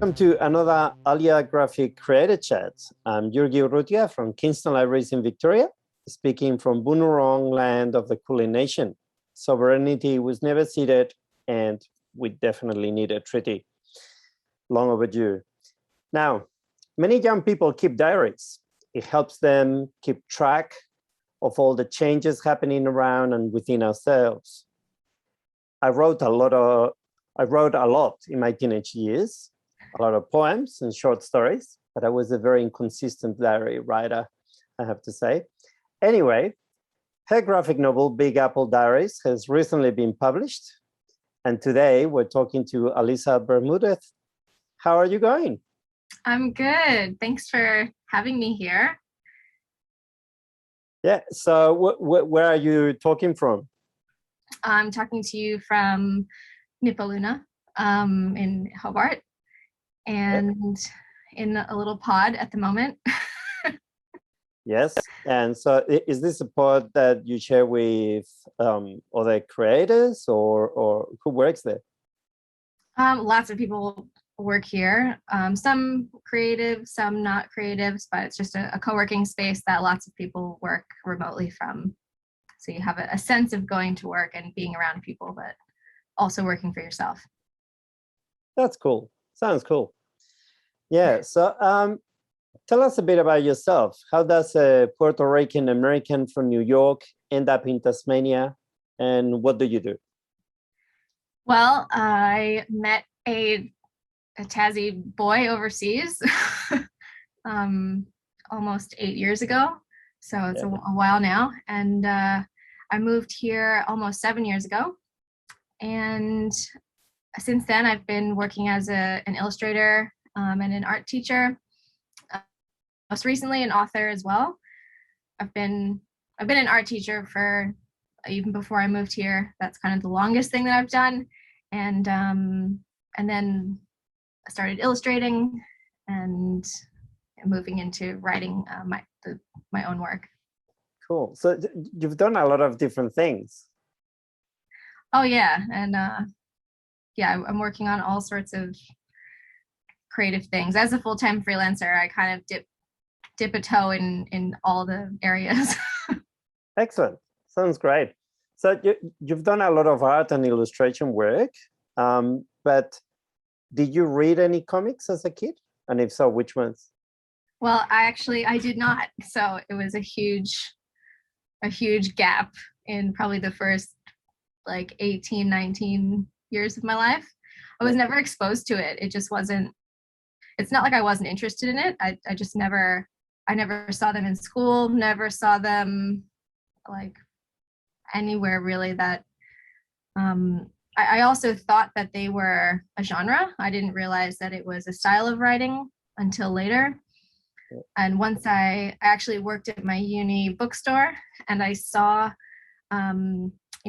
Welcome to another Alia Graphic Creator Chat. I'm Jurgi Urrutia from Kingston Libraries in Victoria, speaking from Bunurong land of the Kulin Nation. Sovereignty was never ceded, and we definitely need a treaty. Long overdue. Now, many young people keep diaries. It helps them keep track of all the changes happening around and within ourselves. I wrote a lot in my teenage years, a lot of poems and short stories, but I was a very inconsistent diary writer, I have to say. Anyway, her graphic novel, Big Apple Diaries, has recently been published. And today we're talking to Alyssa Bermudez. How are you going? I'm good. Thanks for having me here. Yeah, so where are you talking from? I'm talking to you from Nipaluna in Hobart, and in a little pod at the moment. Yes, and so is this a pod that you share with other creators or who works there? Lots of people work here, some creative, some not creatives, but it's just a co-working space that lots of people work remotely from. So you have a sense of going to work and being around people, but also working for yourself. That's cool. Sounds cool. Yeah, so tell us a bit about yourself. How does a Puerto Rican American from New York end up in Tasmania, and what do you do? Well, I met a Tassie boy overseas almost 8 years ago. So it's a while now. And I moved here almost 7 years ago. And since then, I've been working as an illustrator and an art teacher. Most recently, an author as well. I've been an art teacher for even before I moved here. That's kind of the longest thing that I've done. And then I started illustrating and moving into writing my own work. Cool. So you've done a lot of different things. Oh yeah, and I'm working on all sorts of creative things. As a full-time freelancer, I kind of dip a toe in all the areas. Excellent. Sounds great. So you've done a lot of art and illustration work, but did you read any comics as a kid? And if so, which ones? Well, I did not. So it was a huge gap in probably the first like 18, 19 years of my life. I was never exposed to it. It just wasn't, it's not like I wasn't interested in it. I never saw them in school, never saw them like anywhere really that, I also thought that they were a genre. I didn't realize that it was a style of writing until later. And once I actually worked at my uni bookstore and I saw,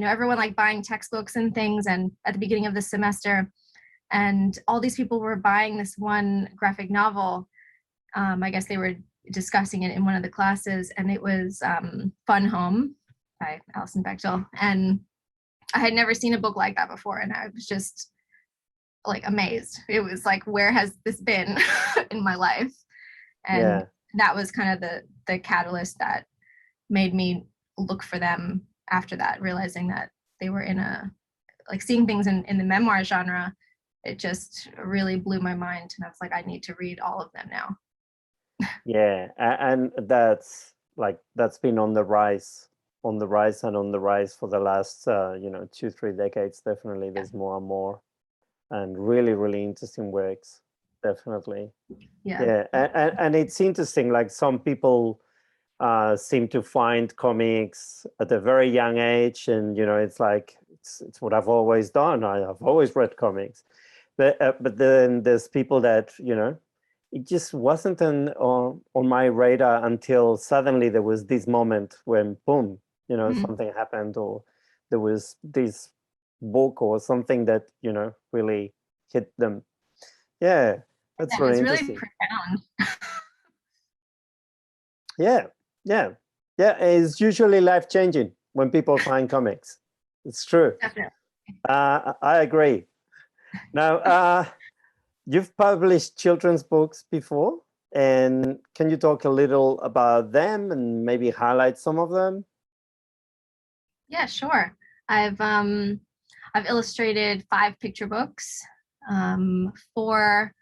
everyone like buying textbooks and things, and at the beginning of the semester, and all these people were buying this one graphic novel. I guess they were discussing it in one of the classes, and it was Fun Home by Alison Bechdel. And I had never seen a book like that before, and I was just like amazed. It was like, where has this been in my life? And that was kind of the catalyst that made me look for them after that, realizing that they were in seeing things in the memoir genre. It just really blew my mind, and I was like, I need to read all of them now. Yeah, and that's been on the rise for the last 2-3 decades. Definitely, there's more and more, and really, really interesting works. Definitely. Yeah, and it's interesting. Like some people seem to find comics at a very young age, and it's like it's what I've always done. I've always read comics, but then there's people that it just wasn't on my radar until suddenly there was this moment when boom, something happened, or there was this book or something that really hit them. Yeah, that's really interesting. Really profound. Yeah. It's usually life-changing when people find comics. It's true. Definitely. I agree. Now, You've published children's books before, and can you talk a little about them and maybe highlight some of them? Yeah, sure. I've illustrated 5 picture books, 4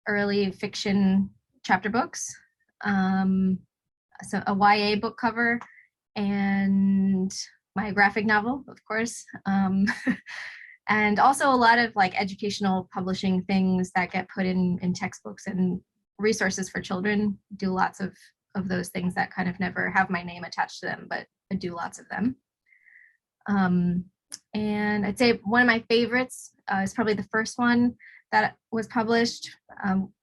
early fiction chapter books, um, so a YA book cover, and my graphic novel, of course, and also a lot of like educational publishing things that get put in textbooks and resources for children. Do lots of those things that kind of never have my name attached to them, but I do lots of them. Um, and I'd say one of my favorites is probably the first one that was published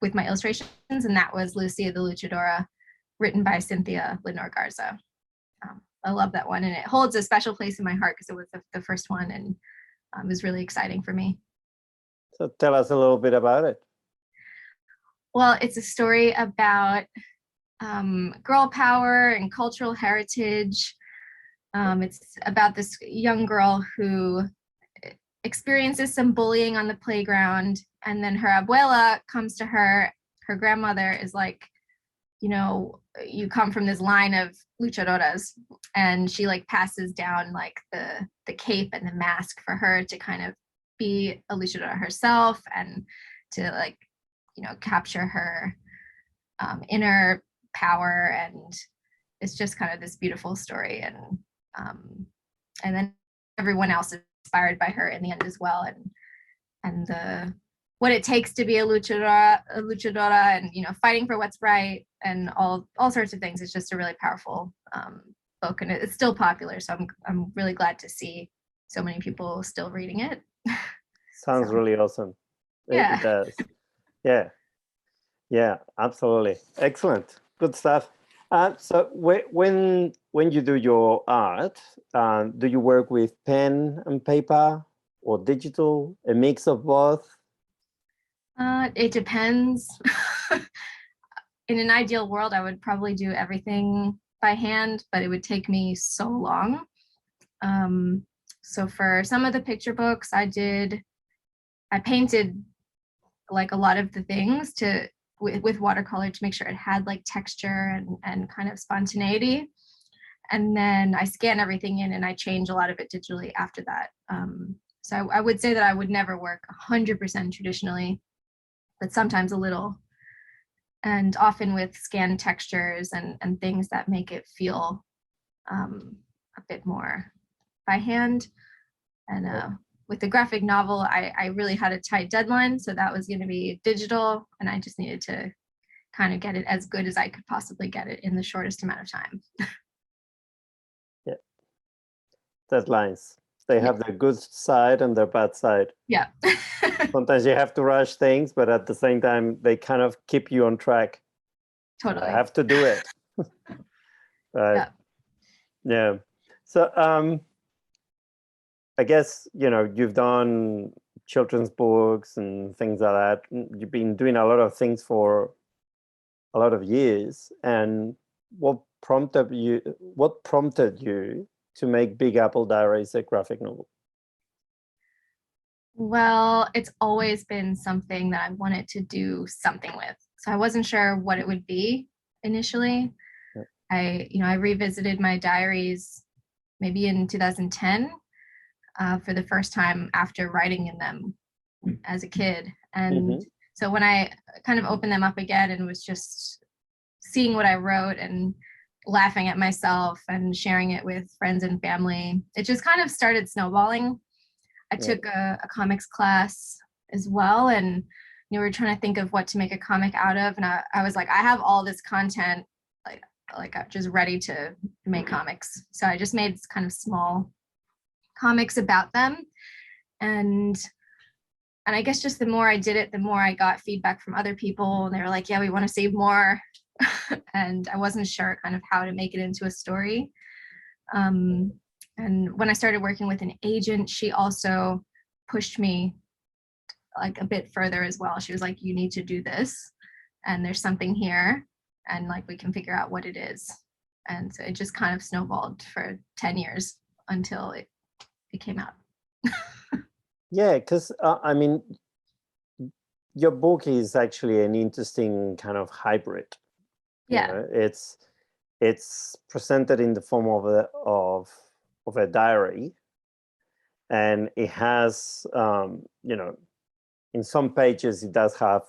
with my illustrations, and that was Lucia the Luchadora, written by Cynthia Lenore Garza. I love that one, and it holds a special place in my heart because it was the first one, and it was really exciting for me. So tell us a little bit about it. Well, it's a story about girl power and cultural heritage. It's about this young girl who experiences some bullying on the playground, and then her abuela comes to her. Her grandmother is like, you know, you come from this line of luchadoras, and she like passes down like the cape and the mask for her to kind of be a luchadora herself, and to like, you know, capture her inner power. And it's just kind of this beautiful story, and then everyone else is inspired by her in the end as well, and the what it takes to be a luchadora, and you know, fighting for what's right, and all sorts of things. It's just a really powerful book, and it's still popular. So I'm really glad to see so many people still reading it. Sounds really awesome. Yeah. It does. Yeah. Yeah, absolutely. Excellent. Good stuff. So when you do your art, do you work with pen and paper or digital, a mix of both? It depends. In an ideal world, I would probably do everything by hand, but it would take me so long. So for some of the picture books, I painted like a lot of the things with watercolor to make sure it had like texture and kind of spontaneity. And then I scan everything in and I change a lot of it digitally after that. So I would say that I would never work 100% traditionally, but sometimes a little. And often with scanned textures and things that make it feel a bit more by hand. And with the graphic novel, I really had a tight deadline, so that was going to be digital, and I just needed to kind of get it as good as I could possibly get it in the shortest amount of time. Yeah, deadlines. They have their good side and their bad side. Yeah. Sometimes you have to rush things, but at the same time, they kind of keep you on track. Totally. I have to do it. Right. Yeah. So I guess, you know, you've done children's books and things like that. You've been doing a lot of things for a lot of years. And what prompted you to make Big Apple Diaries a graphic novel? Well, it's always been something that I wanted to do something with. So I wasn't sure what it would be initially. Yeah. I revisited my diaries maybe in 2010 for the first time after writing in them as a kid. And so when I kind of opened them up again and was just seeing what I wrote and laughing at myself and sharing it with friends and family, it just kind of started snowballing. I took a comics class as well, and we were trying to think of what to make a comic out of. And I was like, I have all this content, like I'm just ready to make comics. So I just made kind of small comics about them. And I guess just the more I did it, the more I got feedback from other people. And they were like, yeah, we want to see more. And I wasn't sure kind of how to make it into a story. And when I started working with an agent, she also pushed me like a bit further as well. She was like, you need to do this, and there's something here, and like we can figure out what it is. And so it just kind of snowballed for 10 years until it came out. Yeah, because I mean, your book is actually an interesting kind of hybrid. Yeah. It's presented in the form of a diary, and it has in some pages it does have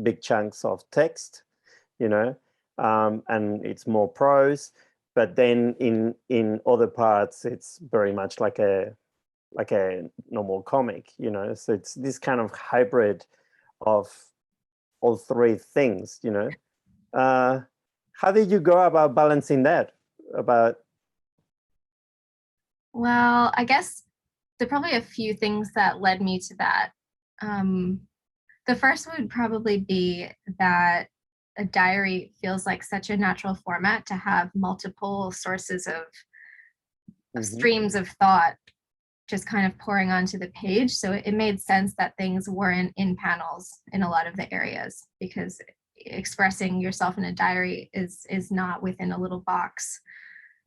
big chunks of text, and it's more prose, but then in other parts it's very much like a normal comic, so it's this kind of hybrid of all three things. How did you go about balancing that? Well, I guess there are probably a few things that led me to that. The first would probably be that a diary feels like such a natural format to have multiple sources of streams of thought just kind of pouring onto the page. So it made sense that things weren't in panels in a lot of the areas, because expressing yourself in a diary is not within a little box.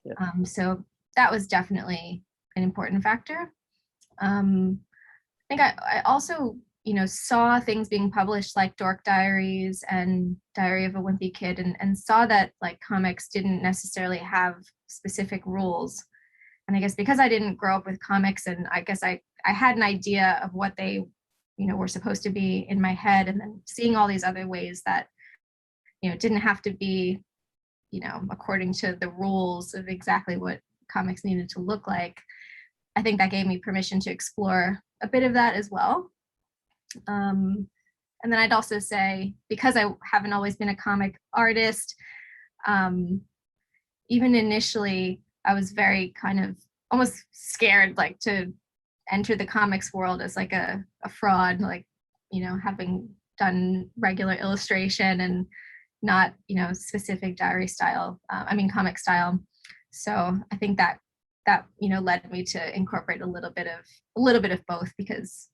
Yeah. So that was definitely an important factor. I think I also, saw things being published like Dork Diaries and Diary of a Wimpy Kid, and saw that like comics didn't necessarily have specific rules. And I guess because I didn't grow up with comics, and I guess I had an idea of what they, were supposed to be in my head, and then seeing all these other ways that, didn't have to be, according to the rules of exactly what comics needed to look like. I think that gave me permission to explore a bit of that as well. And then I'd also say, because I haven't always been a comic artist, even initially, I was very kind of almost scared, like, to enter the comics world as like a fraud, like, having done regular illustration and not, specific diary style, comic style. So I think that led me to incorporate a little bit of both, because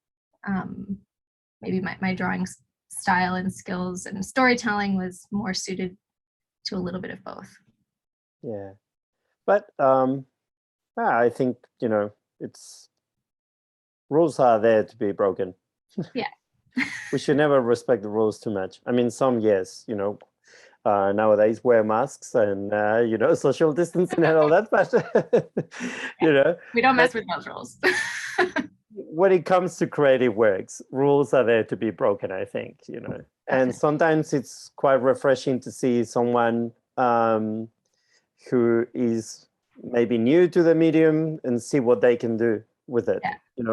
maybe my drawing style and skills and storytelling was more suited to a little bit of both. Yeah. But I think, it's rules are there to be broken. Yeah. We should never respect the rules too much. I mean, some, yes, nowadays wear masks and, social distancing and all that, but, we don't mess with those rules. When it comes to creative works, rules are there to be broken, I think, and sometimes it's quite refreshing to see someone who is maybe new to the medium and see what they can do with it,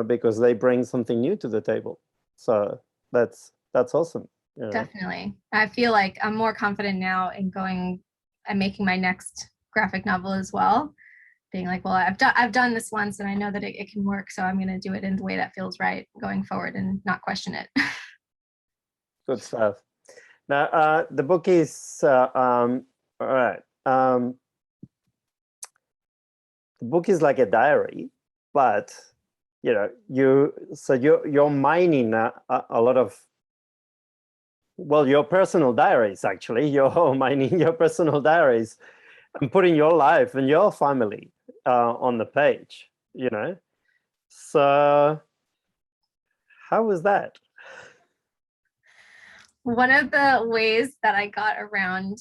because they bring something new to the table. So that's awesome. Definitely. I feel like I'm more confident now in going and making my next graphic novel as well. Being like, well, I've done this once and I know that it can work, so I'm going to do it in the way that feels right going forward and not question it. Good stuff. Now, the book is all right. The book is like a diary, but you're mining a lot of, well, your personal diaries. Actually, you're mining your personal diaries and putting your life and your family on the page. So how was that? One of the ways that I got around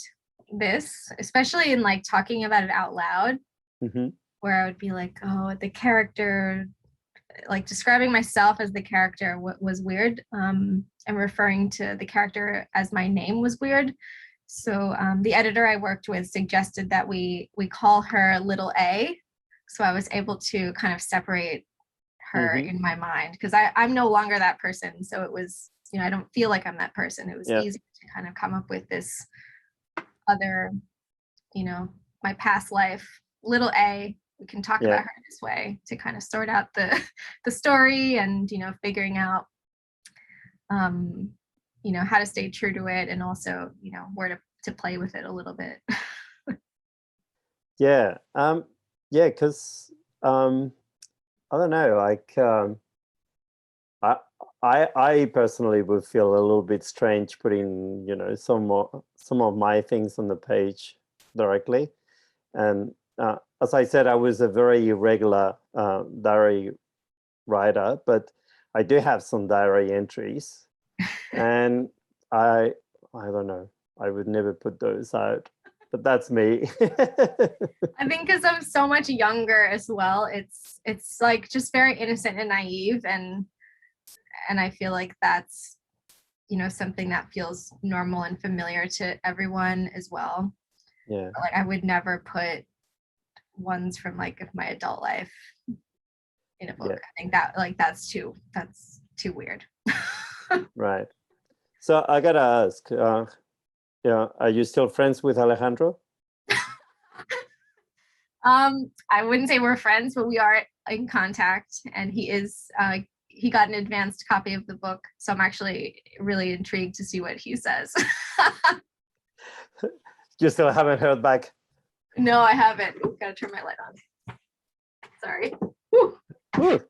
this, especially in like talking about it out loud, where I would be like, oh, the character, like describing myself as the character was weird, and referring to the character as my name was weird. So the editor I worked with suggested that we call her Little A. So I was able to kind of separate her in my mind, because I'm no longer that person. So it was, I don't feel like I'm that person. It was easy to kind of come up with this other, my past life, Little A. We can talk about her this way to kind of sort out the story and, figuring out, how to stay true to it, and also, where to play with it a little bit. Because I don't know, like I personally would feel a little bit strange putting, some of my things on the page directly. And as I said, I was a very irregular diary writer, but I do have some diary entries. And I don't know. I would never put those out, but that's me. I think because I'm so much younger as well, it's like just very innocent and naive, and I feel like that's, you know, something that feels normal and familiar to everyone as well. Yeah. But, like, I would never put ones from like my adult life in a book. Yeah. I think that like that's too weird. Right. So I gotta ask, yeah, are you still friends with Alejandro? I wouldn't say we're friends, but we are in contact, and he got an advanced copy of the book, so I'm actually really intrigued to see what he says. You still haven't heard back? No, I haven't. Ooh, gotta turn my light on. Sorry. Woo. Ooh.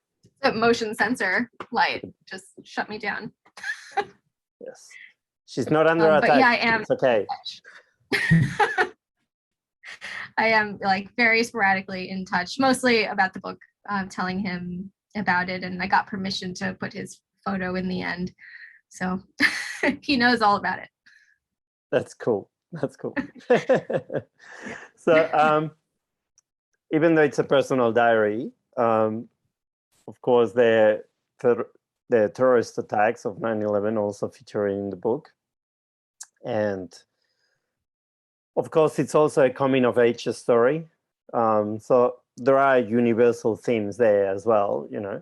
The motion sensor light just shut me down. Yes. She's not under attack. But yeah, I am. It's okay. I am like very sporadically in touch, mostly about the book, telling him about it, and I got permission to put his photo in the end, so he knows all about it. That's cool. That's cool. So, even though it's a personal diary, of course, the terrorist attacks of 9/11 also feature in the book, and of course, it's also a coming of age story. So there are universal themes there as well, you know.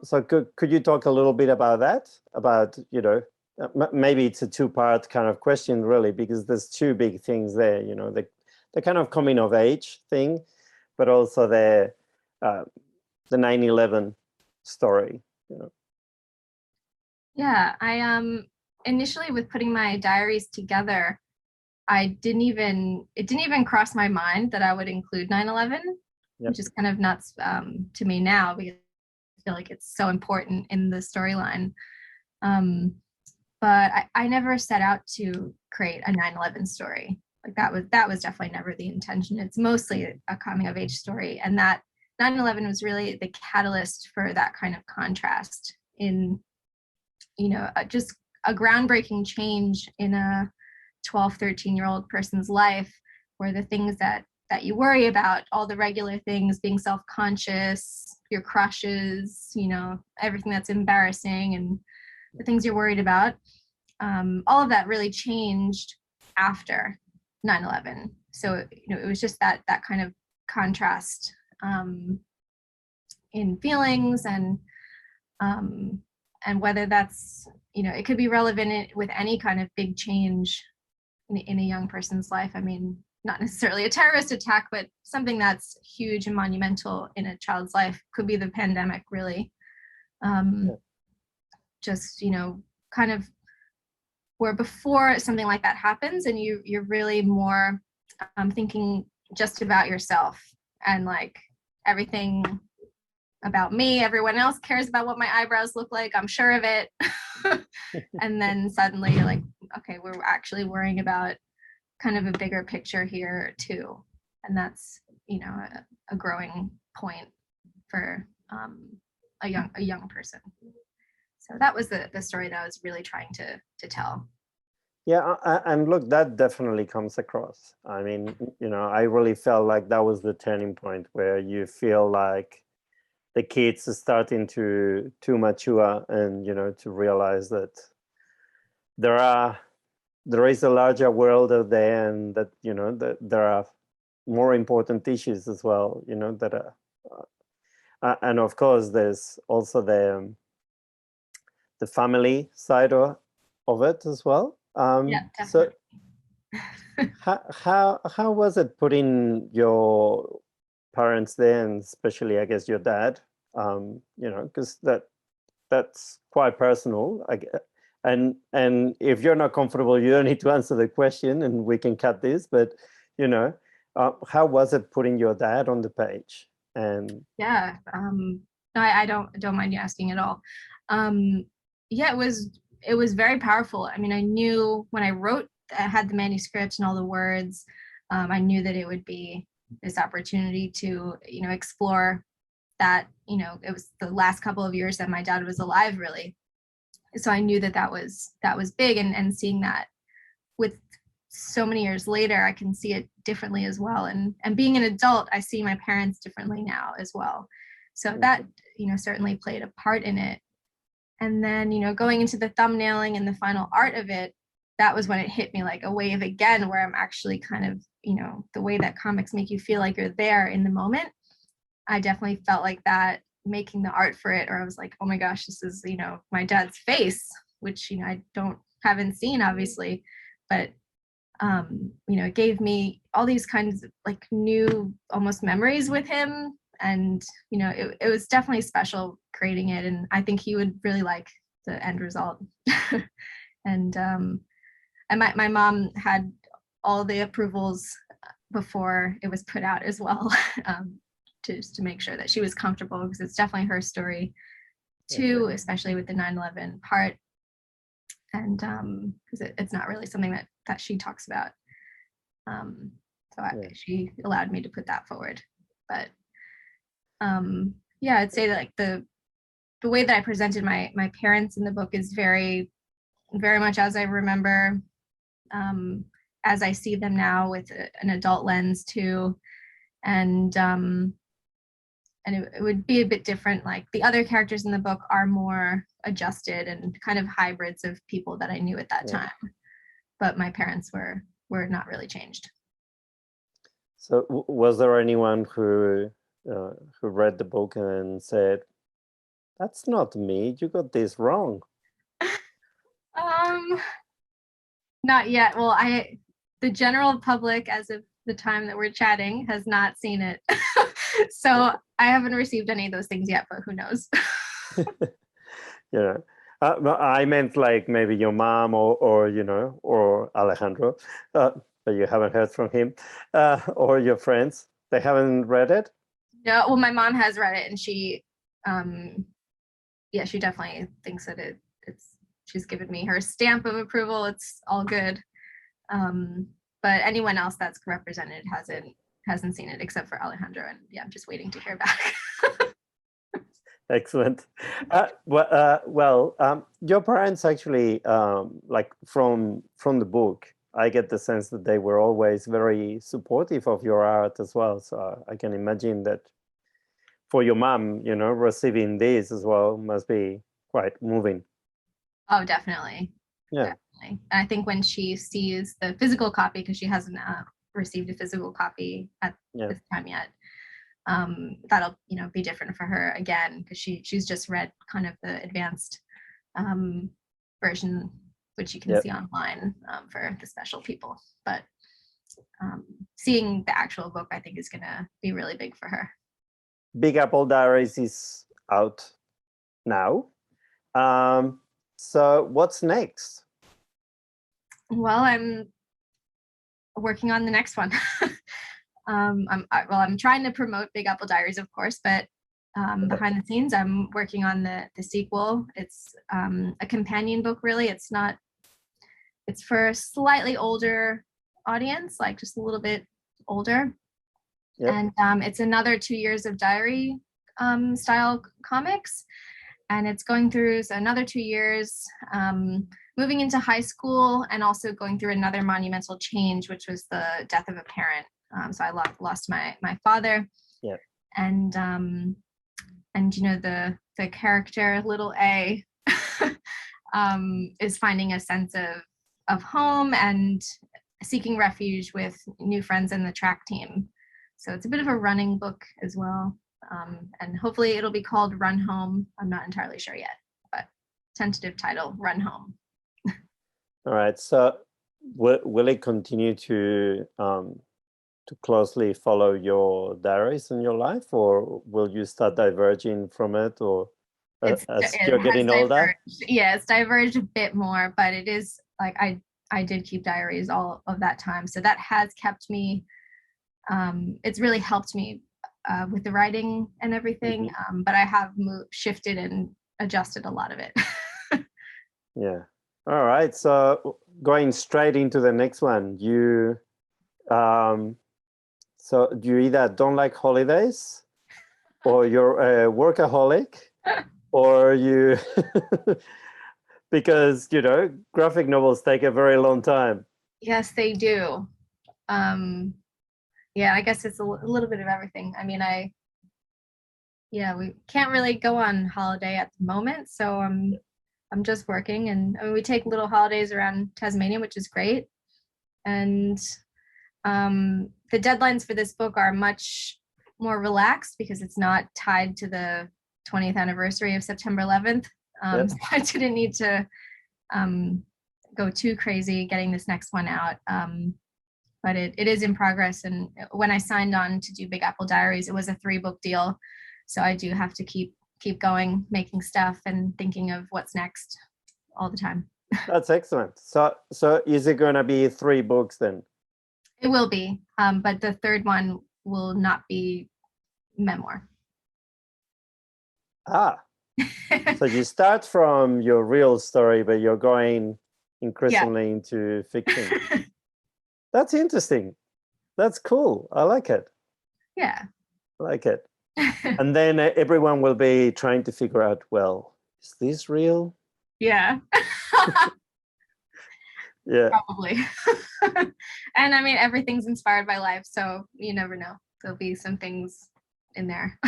So could you talk a little bit about that? About, you know, maybe it's a two-part kind of question, really, because there's two big things there, you know, the kind of coming of age thing, but also the 9/11 story, you know. Yeah, I initially, with putting my diaries together, it didn't even cross my mind that I would include 9/11, Yep. which is kind of nuts to me now, because I feel like it's so important in the storyline. But I never set out to create a 9/11 story. Like that was definitely never the intention. It's mostly a coming of age story, and that 9/11 was really the catalyst for that kind of contrast in, you know, just a groundbreaking change in a 12, 13-year-old person's life, where the things that you worry about, all the regular things, being self-conscious, your crushes, you know, everything that's embarrassing and the things you're worried about, all of that really changed after 9/11. So, you know, it was just that kind of contrast in feelings, and whether that's, you know, it could be relevant with any kind of big change in a young person's life. I mean, not necessarily a terrorist attack, but something that's huge and monumental in a child's life. Could be the pandemic, really. Just, you know, kind of where before something like that happens, and you're really more thinking just about yourself, and like everything about me, everyone else cares about what my eyebrows look like, I'm sure of it. And then suddenly you're like, okay, we're actually worrying about kind of a bigger picture here too. And that's, you know, a growing point for a young person. So that was the story that I was really trying to tell. Yeah, and look, that definitely comes across. I mean, you know, I really felt like that was the turning point where you feel like the kids are starting to mature, and, you know, to realize that there is a larger world out there, and that, you know, that there are more important issues as well, you know, that are, and of course there's also the family side of it as well. Yeah, definitely. So how was it putting your parents there, and especially, I guess, your dad, you know, because that's quite personal, and if you're not comfortable, you don't need to answer the question, and we can cut this, but, you know, how was it putting your dad on the page? And yeah, no, I don't mind you asking at all. Yeah, it was very powerful. I mean, I knew when I had the manuscript and all the words, I knew that it would be this opportunity to, you know, explore that, you know, it was the last couple of years that my dad was alive, really. So I knew that was big, and seeing that with so many years later, I can see it differently as well. And being an adult, I see my parents differently now as well. So that, certainly played a part in it. And then, going into the thumbnailing and the final art of it, that was when it hit me like a wave again, where I'm actually kind of, the way that comics make you feel like you're there in the moment. I definitely felt like that making the art for it, or I was like, oh my gosh, this is, my dad's face, which, I haven't seen obviously, but it gave me all these kinds of like new almost memories with him. And, it was definitely special creating it. And I think he would really like the end result. And my mom had all the approvals before it was put out as well, just to make sure that she was comfortable, because it's definitely her story too, especially with the 9/11 part. And because it's not really something that she talks about. She allowed me to put that forward. But I'd say that like the way that I presented my parents in the book is very, very much as I remember, as I see them now with an adult lens too. And it would be a bit different. Like the other characters in the book are more adjusted and kind of hybrids of people that I knew at that time. But my parents were not really changed. So was there anyone who read the book and said, "That's not me, you got this wrong"? Not yet. Well, the general public, as of the time that we're chatting, has not seen it. So I haven't received any of those things yet, but who knows? Yeah. I meant like maybe your mom or Alejandro, but you haven't heard from him, or your friends. They haven't read it? No, well, my mom has read it, and she definitely thinks that she's given me her stamp of approval. It's all good. But anyone else that's represented hasn't seen it except for Alejandro, and I'm just waiting to hear back. Excellent. Your parents actually, like from the book, I get the sense that they were always very supportive of your art as well. So I can imagine that for your mom, receiving this as well must be quite moving. Oh, definitely. Yeah. Definitely. I think when she sees the physical copy, because she hasn't received a physical copy at this time yet, that'll be different for her again, because she's just read kind of the advanced version, which you can see online for the special people. But seeing the actual book, I think, is going to be really big for her. Big Apple Diaries is out now. So what's next? Well, I'm working on the next one. I'm trying to promote Big Apple Diaries, of course, but behind the scenes, I'm working on the sequel. It's a companion book, really. It's for a slightly older audience, like just a little bit older. Yep. And it's another 2 years of diary style comics. And it's going through another 2 years, moving into high school, and also going through another monumental change, which was the death of a parent. So I lost my father. Yeah. And the character little A is finding a sense of home and seeking refuge with new friends in the track team. So it's a bit of a running book as well. And hopefully it'll be called Run Home. I'm not entirely sure yet, but tentative title, Run Home. All right. So will it continue to closely follow your diaries in your life, or will you start diverging from it, or as you're getting older? Yeah, it's diverged a bit more, but it is like I did keep diaries all of that time. So that has kept me, it's really helped me with the writing and everything. Mm-hmm. But I have shifted and adjusted a lot of it. Yeah. All right. So going straight into the next one, so you either don't like holidays, or you're a workaholic, or you because, graphic novels take a very long time. Yes, they do. Yeah, I guess it's a little bit of everything. I mean, we can't really go on holiday at the moment, so I'm just working, and I mean, we take little holidays around Tasmania, which is great. And the deadlines for this book are much more relaxed because it's not tied to the 20th anniversary of September 11th. Yep. So I didn't need to go too crazy getting this next one out. But it is in progress. And when I signed on to do Big Apple Diaries, it was a 3-book deal. So I do have to keep going, making stuff and thinking of what's next all the time. That's excellent. So is it going to be 3 books then? It will be, but the third one will not be memoir. So you start from your real story, but you're going increasingly into fiction. That's interesting. That's cool. I like it. Yeah. I like it. And then everyone will be trying to figure out, well, is this real? Yeah. Yeah. Probably. And I mean, everything's inspired by life, so you never know. There'll be some things in there.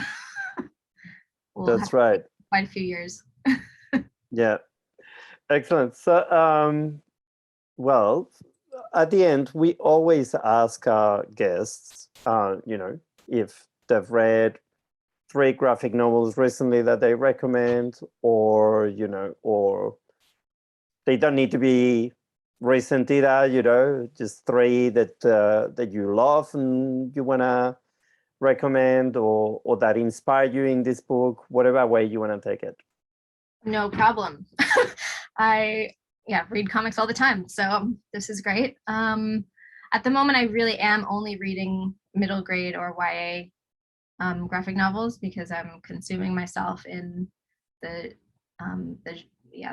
That's right. Quite a few years. Yeah. Excellent. So, well, at the end, we always ask our guests, if they've read 3 graphic novels recently that they recommend, or they don't need to be recent either, just 3 that you love and you want to recommend, or that inspire you in this book, whatever way you want to take it. No problem. I read comics all the time, so this is great. At the moment, I really am only reading middle grade or YA graphic novels because I'm consuming myself in the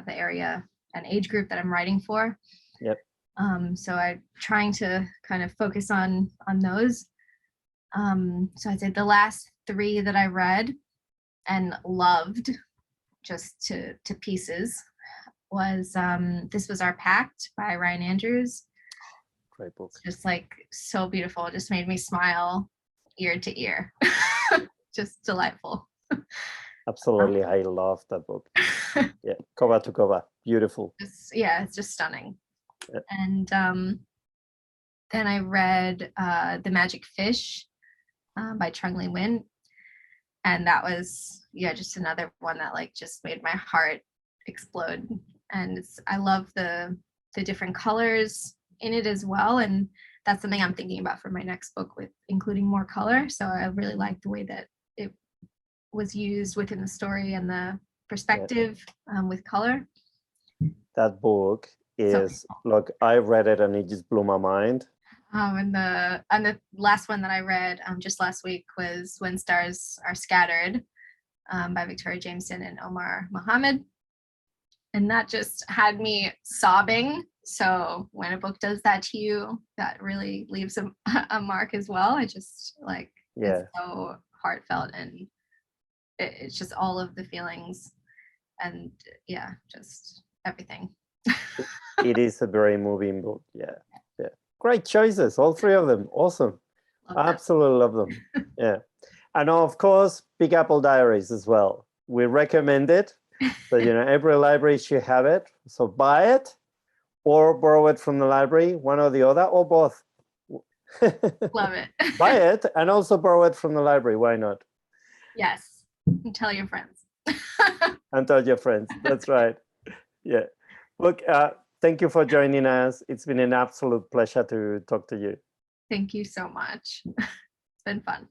area and age group that I'm writing for. Yep. So I'm trying to kind of focus on those. So I'd say the last 3 that I read and loved just to pieces was This Was Our Pact by Ryan Andrews. Great book. It's just like so beautiful. It just made me smile ear to ear. Just delightful. Absolutely. I love that book. Yeah, cover to cover. Beautiful. It's just stunning. Yeah. And then I read The Magic Fish by Trung Le Nguyen. And that was, just another one that like just made my heart explode. And I love the different colors in it as well. And that's something I'm thinking about for my next book, with including more color. So I really like the way that it was used within the story and the perspective with color. That book is, look, I read it and it just blew my mind. And the last one that I read just last week was When Stars Are Scattered by Victoria Jameson and Omar Mohammed. And that just had me sobbing. So when a book does that to you, that really leaves a mark as well. I just it's so heartfelt, and it's just all of the feelings and just everything. It is a very moving book. Yeah. Great choices, all 3 of them. Awesome. Absolutely love them. Yeah. And of course, Big Apple Diaries as well. We recommend it. So, every library should have it. So buy it or borrow it from the library, one or the other, or both. Love it. Buy it and also borrow it from the library. Why not? Yes. And tell your friends. And tell your friends. That's right. Yeah. Look, thank you for joining us. It's been an absolute pleasure to talk to you. Thank you so much. It's been fun.